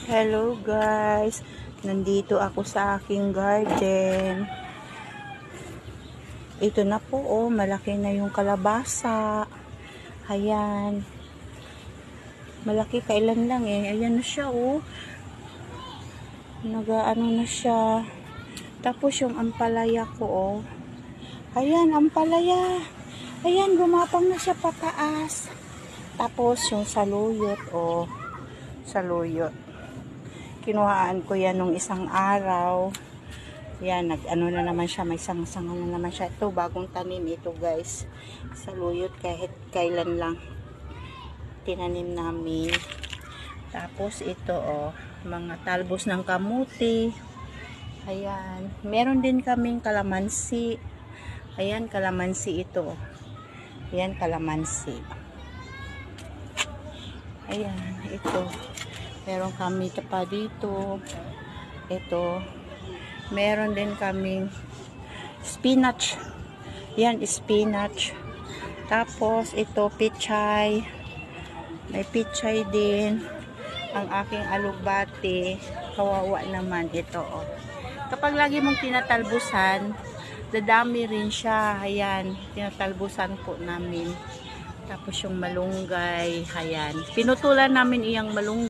Hello guys, nandito ako sa aking garden. Ito na po, oh, malaki na yung kalabasa. Ayan, malaki, kailan lang eh. Ayan na siya, oh, nagaano na siya. Tapos yung ampalaya ko, oh, ayan, ampalaya, ayan, gumapang na siya pataas. Tapos yung saluyot, oh, saluyot, kinuhaan ko yan nung isang araw. Yan, nag-ano na naman siya, may sanga-sanga na naman siya. Ito, bagong tanim ito guys. Saluyot, kahit kailan lang tinanim namin. Tapos ito, oh, mga talbos ng kamuti. Ayan, meron din kaming kalamansi. Ayan, kalamansi ito. Ayan, kalamansi. Ayan, ito. Meron kami pa dito. Ito. Meron din kaming spinach. Yan, spinach. Tapos, ito, pichay. May pichay din. Ang aking alugbati. Kawawa naman ito, oh. Kapag lagi mong tinatalbusan, dadami rin siya. Ayan, tinatalbusan po namin. Tapos yung malunggay. Ayan. Pinutulan namin iyang malunggay.